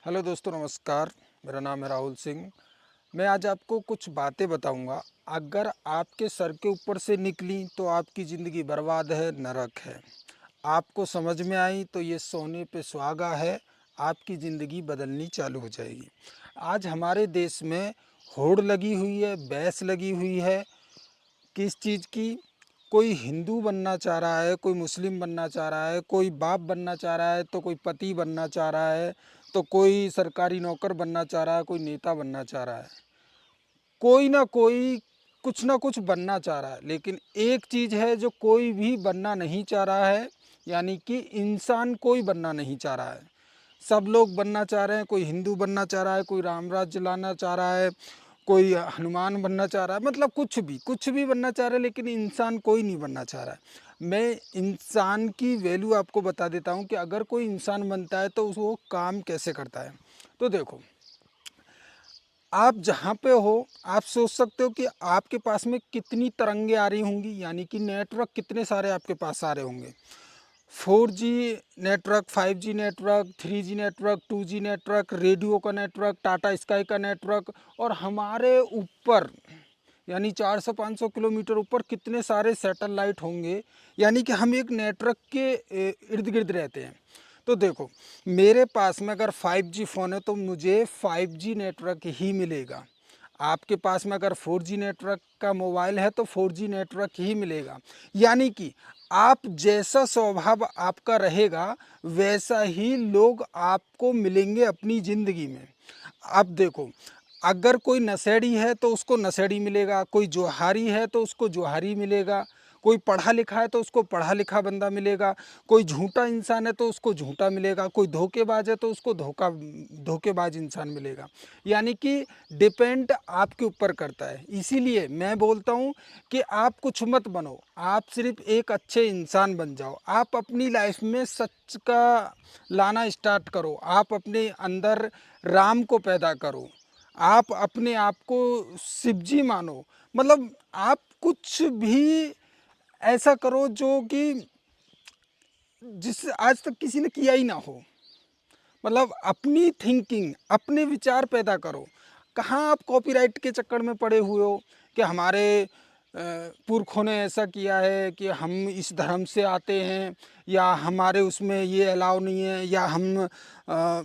Hello दोस्तों, नमस्कार। मेरा नाम है राहुल सिंह। मैं आज आपको कुछ बातें बताऊंगा। अगर आपके सर के ऊपर से निकली तो आपकी ज़िंदगी बर्बाद है, नरक है। आपको समझ में आई तो ये सोने पे सुहागा है। आपकी ज़िंदगी बदलनी चालू हो जाएगी। आज हमारे देश में होड़ लगी हुई है, बहस लगी हुई है। किस चीज़ की? कोई हिंदू बनना चाह रहा है, कोई मुस्लिम बनना चाह रहा है, कोई बाप बनना चाह रहा है, तो कोई पति बनना चाह रहा है, तो कोई सरकारी नौकर बनना चाह रहा है, कोई नेता बनना चाह रहा है। कोई ना कोई कुछ ना कुछ बनना चाह रहा है। लेकिन एक चीज़ है जो कोई भी बनना नहीं चाह रहा है, यानी कि इंसान कोई बनना नहीं चाह रहा है। सब लोग बनना चाह रहे हैं। कोई हिंदू बनना चाह रहा है, कोई राम राज्य लाना चाह रहा है, कोई हनुमान बनना चाह रहा है, मतलब कुछ भी बनना चाह रहा है, लेकिन इंसान कोई नहीं बनना चाह रहा है। मैं इंसान की वैल्यू आपको बता देता हूँ कि अगर कोई इंसान बनता है तो वो काम कैसे करता है। तो देखो, आप जहाँ पे हो, आप सोच सकते हो कि आपके पास में कितनी तरंगे आ रही होंगी, यानी कि नेटवर्क कितने सारे आपके पास आ रहे होंगे। 4G network, 5G network, 3G network, 2G network, radio का नेटवर्क, टाटा स्काई का नेटवर्क, और हमारे ऊपर यानी 400-500 किलोमीटर ऊपर कितने सारे सैटेलाइट होंगे। यानी कि हम एक नेटवर्क के इर्द गिर्द रहते हैं। तो देखो, मेरे पास में अगर 5G फ़ोन है तो मुझे 5G नेटवर्क ही मिलेगा। आपके पास में अगर 4G नेटवर्क का मोबाइल है तो 4G नेटवर्क ही मिलेगा। यानी कि आप जैसा स्वभाव आपका रहेगा, वैसा ही लोग आपको मिलेंगे अपनी ज़िंदगी में। अब देखो, अगर कोई नशेड़ी है तो उसको नशेड़ी मिलेगा, कोई जोहारी है तो उसको जोहारी मिलेगा, कोई पढ़ा लिखा है तो उसको पढ़ा लिखा बंदा मिलेगा, कोई झूठा इंसान है तो उसको झूठा मिलेगा, कोई धोखेबाज है तो उसको धोखेबाज इंसान मिलेगा। यानी कि डिपेंड आपके ऊपर करता है। इसीलिए मैं बोलता हूँ कि आप कुछ मत बनो, आप सिर्फ एक अच्छे इंसान बन जाओ। आप अपनी लाइफ में सच का लाना स्टार्ट करो, आप अपने अंदर राम को पैदा करो, आप अपने आप को शिव जी मानो। मतलब आप कुछ भी ऐसा करो जो कि जिससे आज तक किसी ने किया ही ना हो। मतलब अपनी थिंकिंग, अपने विचार पैदा करो। कहाँ आप कॉपीराइट के चक्कर में पड़े हुए हो कि हमारे पुरखों ने ऐसा किया है कि हम इस धर्म से आते हैं, या हमारे उसमें ये अलाउ नहीं है, या हम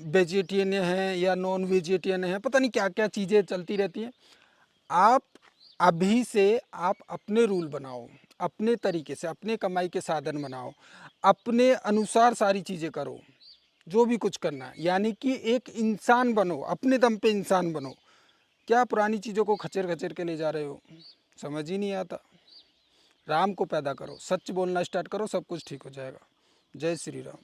वेजिटेरियन हैं या नॉन वेजिटेरियन हैं, पता नहीं क्या क्या चीज़ें चलती रहती हैं। आप अभी से आप अपने रूल बनाओ, अपने तरीके से अपने कमाई के साधन बनाओ, अपने अनुसार सारी चीज़ें करो, जो भी कुछ करना है। यानी कि एक इंसान बनो, अपने दम पे इंसान बनो। क्या पुरानी चीज़ों को खचेर खचेर के ले जा रहे हो? समझ ही नहीं आता। राम को पैदा करो, सच बोलना स्टार्ट करो, सब कुछ ठीक हो जाएगा। जय श्री राम।